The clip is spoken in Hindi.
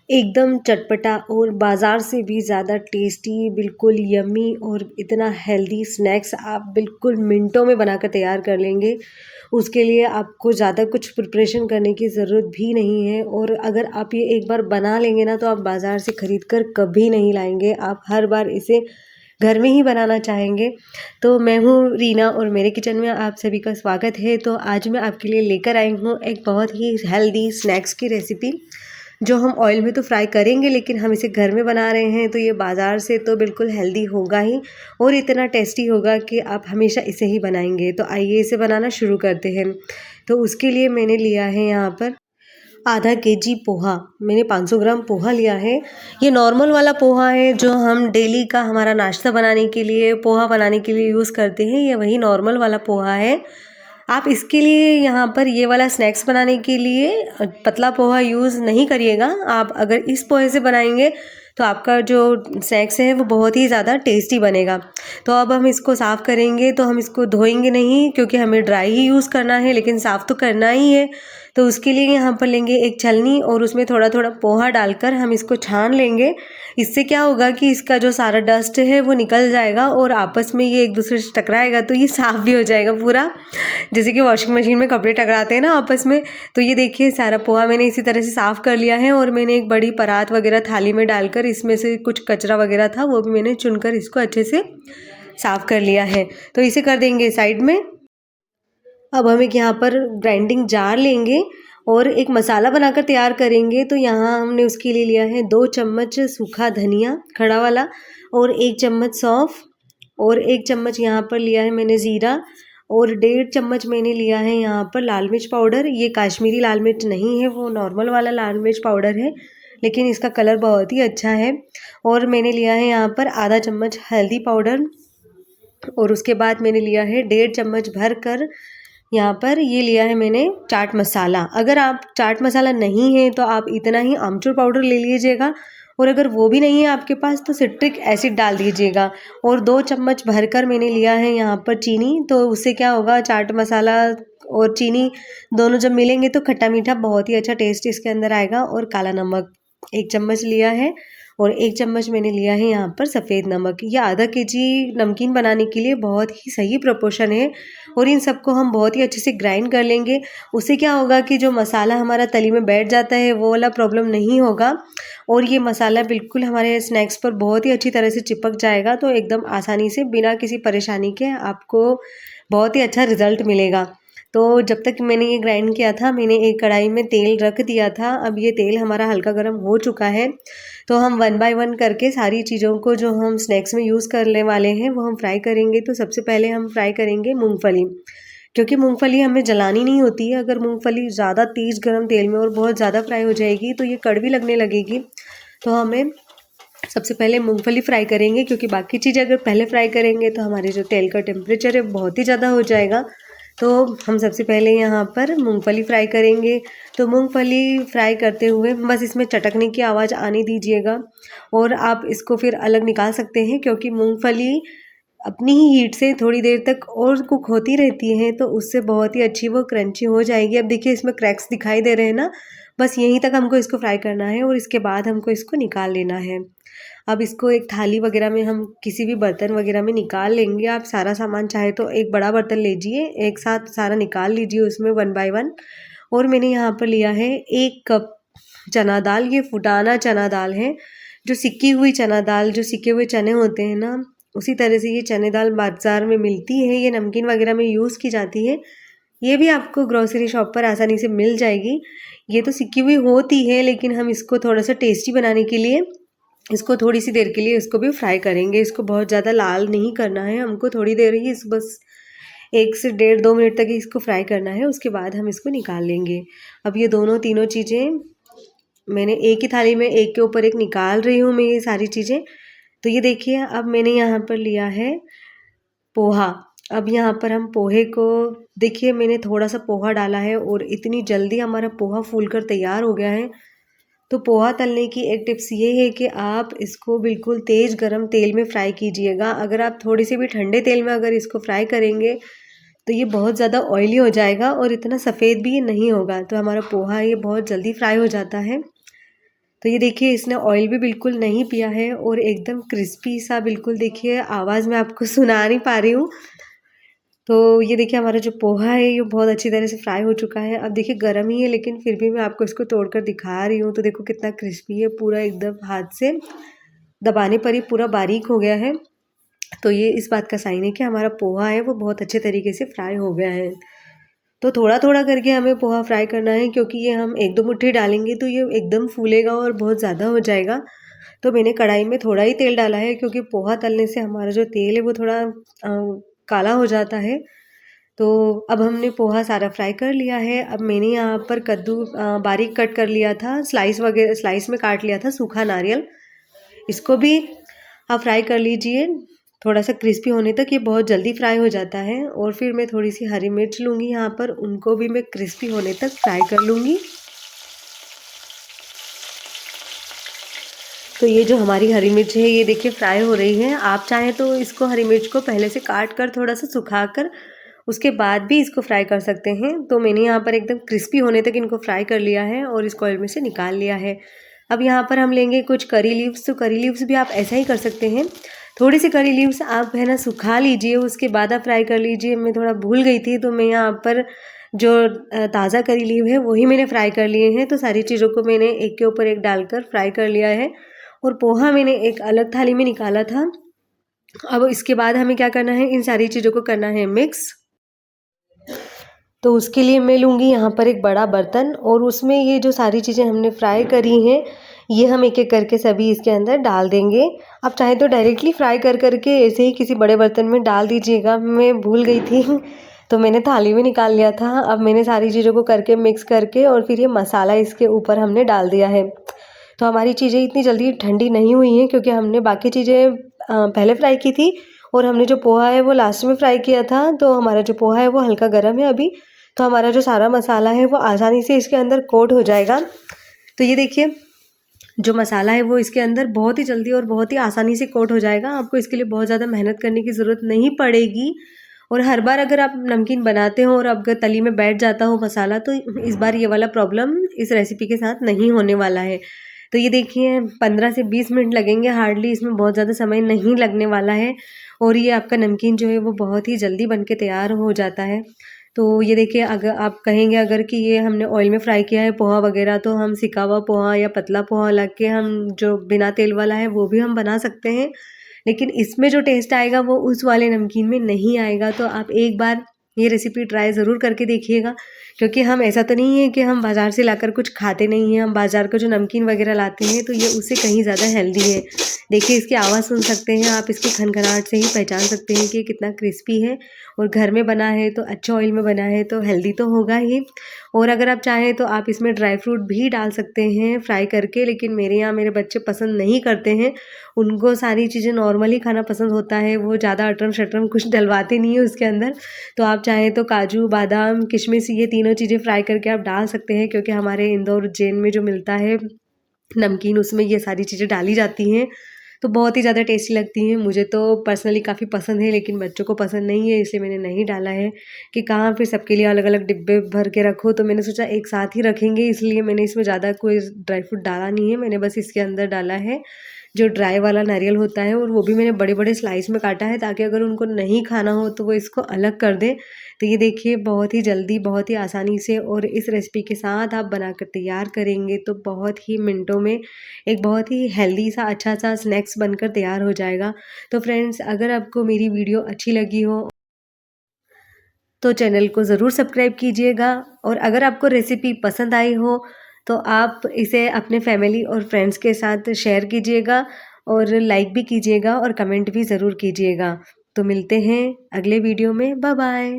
एकदम चटपटा और बाज़ार से भी ज़्यादा टेस्टी, बिल्कुल यम्मी और इतना हेल्दी स्नैक्स आप बिल्कुल मिनटों में बनाकर तैयार कर लेंगे। उसके लिए आपको ज़्यादा कुछ प्रिपरेशन करने की ज़रूरत भी नहीं है और अगर आप ये एक बार बना लेंगे ना, तो आप बाज़ार से ख़रीद कर कभी नहीं लाएँगे। आप हर बार इसे घर में ही बनाना चाहेंगे। तो मैं हूँ रीना और मेरे किचन में आप सभी का स्वागत है। तो आज मैं आपके लिए लेकर आई हूँ एक बहुत ही हेल्दी स्नैक्स की रेसिपी, जो हम ऑयल में तो फ्राई करेंगे लेकिन हम इसे घर में बना रहे हैं। तो ये बाज़ार से तो बिल्कुल हेल्दी होगा ही और इतना टेस्टी होगा कि आप हमेशा इसे ही बनाएंगे। तो आइए इसे बनाना शुरू करते हैं। तो उसके लिए मैंने लिया है यहाँ पर आधा केजी पोहा। मैंने 500 ग्राम पोहा लिया है। ये नॉर्मल वाला पोहा है जो हम डेली का हमारा नाश्ता बनाने के लिए, पोहा बनाने के लिए यूज़ करते हैं। ये वही नॉर्मल वाला पोहा है। आप इसके लिए यहाँ पर ये वाला स्नैक्स बनाने के लिए पतला पोहा यूज़ नहीं करिएगा। आप अगर इस पोहे से बनाएंगे तो आपका जो स्नैक्स है वो बहुत ही ज़्यादा टेस्टी बनेगा। तो अब हम इसको साफ़ करेंगे। तो हम इसको धोएंगे नहीं क्योंकि हमें ड्राई ही यूज़ करना है, लेकिन साफ़ तो करना ही है। तो उसके लिए यहाँ पर लेंगे एक छलनी और उसमें थोड़ा थोड़ा पोहा डालकर हम इसको छान लेंगे। इससे क्या होगा कि इसका जो सारा डस्ट है वो निकल जाएगा और आपस में ये एक दूसरे से टकराएगा तो ये साफ़ भी हो जाएगा पूरा, जैसे कि वॉशिंग मशीन में कपड़े टकराते हैं ना आपस में। तो ये देखिए सारा पोहा मैंने इसी तरह से साफ़ कर लिया है और मैंने एक बड़ी परात वगैरह थाली में डालकर इसमें से कुछ कचरा वगैरह था वो भी मैंने चुनकर इसको अच्छे से साफ़ कर लिया है। तो इसे कर देंगे साइड में। अब हम एक यहाँ पर ग्राइंडिंग जार लेंगे और एक मसाला बनाकर तैयार करेंगे। तो यहाँ हमने उसके लिए लिया है 2 चम्मच सूखा धनिया खड़ा वाला और 1 चम्मच सौंफ और 1 चम्मच यहाँ पर लिया है मैंने ज़ीरा और 1.5 चम्मच मैंने लिया है यहाँ पर लाल मिर्च पाउडर। ये काश्मीरी लाल मिर्च नहीं है, वो नॉर्मल वाला लाल मिर्च पाउडर है, लेकिन इसका कलर बहुत ही अच्छा है। और मैंने लिया है यहाँ पर आधा चम्मच हल्दी पाउडर और उसके बाद मैंने लिया है 1.5 चम्मच भर कर यहाँ पर ये लिया है मैंने चाट मसाला। अगर आप चाट मसाला नहीं है तो आप इतना ही आमचूर पाउडर ले लीजिएगा और अगर वो भी नहीं है आपके पास तो सिट्रिक एसिड डाल दीजिएगा। और 2 चम्मच भरकर मैंने लिया है यहाँ पर चीनी। तो उससे क्या होगा, चाट मसाला और चीनी दोनों जब मिलेंगे तो खट्टा मीठा बहुत ही अच्छा टेस्ट इसके अंदर आएगा। और काला नमक 1 चम्मच लिया है और 1 चम्मच मैंने लिया है यहाँ पर सफ़ेद नमक। यह आधा केजी नमकीन बनाने के लिए बहुत ही सही प्रोपोर्शन है। और इन सबको हम बहुत ही अच्छे से ग्राइंड कर लेंगे। उससे क्या होगा कि जो मसाला हमारा तली में बैठ जाता है वो वाला प्रॉब्लम नहीं होगा और ये मसाला बिल्कुल हमारे स्नैक्स पर बहुत ही अच्छी तरह से चिपक जाएगा। तो एकदम आसानी से बिना किसी परेशानी के आपको बहुत ही अच्छा रिज़ल्ट मिलेगा। तो जब तक मैंने ये ग्राइंड किया था, मैंने एक कढ़ाई में तेल रख दिया था। अब ये तेल हमारा हल्का गर्म हो चुका है। तो हम 1 बाय 1 करके सारी चीज़ों को जो हम स्नैक्स में यूज़ करने वाले हैं वो हम फ्राई करेंगे। तो सबसे पहले हम फ्राई करेंगे मूंगफली, क्योंकि मूंगफली हमें जलानी नहीं होती है। अगर मूंगफली ज़्यादा तेज़ गर्म तेल में और बहुत ज़्यादा फ्राई हो जाएगी तो ये कड़वी लगने लगेगी। तो हमें सबसे पहले मूंगफली फ्राई करेंगे, क्योंकि बाकी चीज़ें अगर पहले फ्राई करेंगे तो हमारे जो तेल का टेम्परेचर है बहुत ही ज़्यादा हो जाएगा। तो हम सबसे पहले यहाँ पर मूंगफली फ्राई करेंगे। तो मूंगफली फ्राई करते हुए बस इसमें चटकने की आवाज़ आने दीजिएगा और आप इसको फिर अलग निकाल सकते हैं, क्योंकि मूंगफली अपनी ही हीट से थोड़ी देर तक और कुक होती रहती है तो उससे बहुत ही अच्छी वो क्रंची हो जाएगी। अब देखिए इसमें क्रैक्स दिखाई दे रहे हैं ना, बस यहीं तक हमको इसको फ्राई करना है और इसके बाद हमको इसको निकाल लेना है। अब इसको एक थाली वगैरह में, हम किसी भी बर्तन वगैरह में निकाल लेंगे। आप सारा सामान चाहे तो एक बड़ा बर्तन लीजिए, एक साथ सारा निकाल लीजिए उसमें 1 बाय 1। और मैंने यहाँ पर लिया है 1 कप चना दाल। ये फुटाना चना दाल है, जो सिकी हुई चना दाल, जो सिके हुए चने होते हैं ना, उसी तरह से ये चने दाल बाज़ार में मिलती है। ये नमकीन वगैरह में यूज़ की जाती है। ये भी आपको ग्रोसरी शॉप पर आसानी से मिल जाएगी। ये तो सिकी हुई होती है, लेकिन हम इसको थोड़ा सा टेस्टी बनाने के लिए इसको थोड़ी सी देर के लिए इसको भी फ्राई करेंगे। इसको बहुत ज़्यादा लाल नहीं करना है हमको, थोड़ी देर ही इस बस 1 से 1.5-2 मिनट तक ही इसको फ्राई करना है। उसके बाद हम इसको निकाल लेंगे। अब ये दोनों तीनों चीज़ें मैंने एक ही थाली में एक के ऊपर एक निकाल रही हूँ मैं ये सारी चीज़ें। तो ये देखिए अब मैंने यहाँ पर लिया है पोहा। अब यहाँ पर हम पोहे को, देखिए मैंने थोड़ा सा पोहा डाला है और इतनी जल्दी हमारा पोहा फूल कर तैयार हो गया है। तो पोहा तलने की एक टिप्स ये है कि आप इसको बिल्कुल तेज़ गरम तेल में फ्राई कीजिएगा। अगर आप थोड़ी सी भी ठंडे तेल में अगर इसको फ्राई करेंगे तो ये बहुत ज़्यादा ऑयली हो जाएगा और इतना सफ़ेद भी ये नहीं होगा। तो हमारा पोहा ये बहुत जल्दी फ्राई हो जाता है। तो ये देखिए इसने ऑयल भी बिल्कुल नहीं पिया है और एकदम क्रिस्पी सा, बिल्कुल देखिए आवाज़ मैं आपको सुना नहीं पा रही हूँ। तो ये देखिए हमारा जो पोहा है ये बहुत अच्छी तरह से फ्राई हो चुका है। अब देखिए गर्म ही है लेकिन फिर भी मैं आपको इसको तोड़कर दिखा रही हूँ। तो देखो कितना क्रिस्पी है, पूरा एकदम हाथ से दबाने पर ही पूरा बारीक हो गया है। तो ये इस बात का साइन है कि हमारा पोहा है वो बहुत अच्छे तरीके से फ्राई हो गया है। तो थोड़ा थोड़ा करके हमें पोहा फ्राई करना है, क्योंकि ये हम एक दो मुट्ठी डालेंगे तो ये एकदम फूलेगा और बहुत ज़्यादा हो जाएगा। तो मैंने कढ़ाई में थोड़ा ही तेल डाला है, क्योंकि पोहा तलने से हमारा जो तेल है वो थोड़ा काला हो जाता है। तो अब हमने पोहा सारा फ्राई कर लिया है। अब मैंने यहाँ पर कद्दू बारीक कट कर लिया था, स्लाइस में काट लिया था सूखा नारियल। इसको भी आप फ्राई कर लीजिए थोड़ा सा क्रिस्पी होने तक, ये बहुत जल्दी फ्राई हो जाता है। और फिर मैं थोड़ी सी हरी मिर्च लूँगी यहाँ पर, उनको भी मैं क्रिस्पी होने तक फ्राई कर लूँगी। तो ये जो हमारी हरी मिर्च है ये देखिए फ्राई हो रही है। आप चाहें तो इसको हरी मिर्च को पहले से काट कर थोड़ा सा सुखा कर उसके बाद भी इसको फ्राई कर सकते हैं। तो मैंने यहाँ पर एकदम क्रिस्पी होने तक इनको फ्राई कर लिया है और इसको ऑयल में से निकाल लिया है। अब यहाँ पर हम लेंगे कुछ करी लीव्स। तो करी लीव्स भी आप ऐसा ही कर सकते हैं, थोड़ी सी करी लीव्स आप है ना सुखा लीजिए, उसके बाद आप फ्राई कर लीजिए। मैं थोड़ा भूल गई थी तो मैं यहाँ पर जो ताज़ा करी लीव है वही मैंने फ्राई कर लिए हैं। तो सारी चीज़ों को मैंने एक के ऊपर एक डालकर फ्राई कर लिया है और पोहा मैंने एक अलग थाली में निकाला था। अब इसके बाद हमें क्या करना है, इन सारी चीज़ों को करना है मिक्स। तो उसके लिए मैं लूँगी यहाँ पर एक बड़ा बर्तन और उसमें ये जो सारी चीज़ें हमने फ्राई करी हैं ये हम एक एक करके सभी इसके अंदर डाल देंगे। आप चाहे तो डायरेक्टली फ्राई कर करके ऐसे ही किसी बड़े बर्तन में डाल दीजिएगा, मैं भूल गई थी तो मैंने थाली में निकाल लिया था। अब मैंने सारी चीज़ों को करके मिक्स करके और फिर ये मसाला इसके ऊपर हमने डाल दिया है। तो हमारी चीज़ें इतनी जल्दी ठंडी नहीं हुई हैं, क्योंकि हमने बाकी चीज़ें पहले फ्राई की थी और हमने जो पोहा है वो लास्ट में फ्राई किया था। तो हमारा जो पोहा है वो हल्का गर्म है अभी, तो हमारा जो सारा मसाला है वो आसानी से इसके अंदर कोट हो जाएगा। तो ये देखिए जो मसाला है वो इसके अंदर बहुत ही जल्दी और बहुत ही आसानी से कोट हो जाएगा। आपको इसके लिए बहुत ज़्यादा मेहनत करने की ज़रूरत नहीं पड़ेगी। और हर बार अगर आप नमकीन बनाते हो और अगर तली में बैठ जाता हो मसाला, तो इस बार ये वाला प्रॉब्लम इस रेसिपी के साथ नहीं होने वाला है। तो ये देखिए 15 से 20 मिनट लगेंगे हार्डली, इसमें बहुत ज़्यादा समय नहीं लगने वाला है और ये आपका नमकीन जो है वो बहुत ही जल्दी बन के तैयार हो जाता है। तो ये देखिए अगर आप कहेंगे अगर कि ये हमने ऑयल में फ्राई किया है पोहा वगैरह, तो हम सिका हुआ पोहा या पतला पोहा लग के हम जो बिना तेल वाला है वो भी हम बना सकते हैं, लेकिन इसमें जो टेस्ट आएगा वो उस वाले नमकीन में नहीं आएगा। तो आप एक बार ये रेसिपी ट्राई ज़रूर करके देखिएगा, क्योंकि हम ऐसा तो नहीं है कि हम बाज़ार से लाकर कुछ खाते नहीं हैं। हम बाज़ार का जो नमकीन वगैरह लाते हैं तो ये उससे कहीं ज़्यादा हेल्दी है। देखिए इसकी आवाज़ सुन सकते हैं आप, इसकी खनखनाहट से ही पहचान सकते हैं कि कितना क्रिस्पी है और घर में बना है तो अच्छे ऑयल में बना है तो हेल्दी तो होगा ही। और अगर आप चाहें तो आप इसमें ड्राई फ्रूट भी डाल सकते हैं फ्राई करके, लेकिन मेरे यहाँ मेरे बच्चे पसंद नहीं करते हैं, उनको सारी चीज़ें नॉर्मली खाना पसंद होता है, वो ज़्यादा अटरम शटरम कुछ डलवाते नहीं है उसके अंदर। तो आप चाहें तो काजू बादाम किशमिश ये तीनों चीज़ें फ्राई करके आप डाल सकते हैं, क्योंकि हमारे इंदौर उज्जैन में जो मिलता है नमकीन उसमें ये सारी चीज़ें डाली जाती हैं तो बहुत ही ज़्यादा टेस्टी लगती हैं। मुझे तो पर्सनली काफ़ी पसंद है, लेकिन बच्चों को पसंद नहीं है इसलिए मैंने नहीं डाला है कि कहाँ फिर सबके लिए अलग अलग डिब्बे भर के रखो। तो मैंने सोचा एक साथ ही रखेंगे, इसलिए मैंने इसमें ज़्यादा कोई ड्राई फ्रूट डाला नहीं है। मैंने बस इसके अंदर डाला है जो ड्राई वाला नारियल होता है, और वो भी मैंने बड़े बड़े स्लाइस में काटा है ताकि अगर उनको नहीं खाना हो तो वो इसको अलग कर दें। तो ये देखिए बहुत ही जल्दी बहुत ही आसानी से और इस रेसिपी के साथ आप बनाकर तैयार करेंगे तो बहुत ही मिनटों में एक बहुत ही हेल्दी सा अच्छा सा स्नैक्स बनकर तैयार हो जाएगा। तो फ्रेंड्स अगर आपको मेरी वीडियो अच्छी लगी हो तो चैनल को ज़रूर सब्सक्राइब कीजिएगा, और अगर आपको रेसिपी पसंद आई हो तो आप इसे अपने फैमिली और फ्रेंड्स के साथ शेयर कीजिएगा और लाइक भी कीजिएगा और कमेंट भी ज़रूर कीजिएगा। तो मिलते हैं अगले वीडियो में, बाय बाय।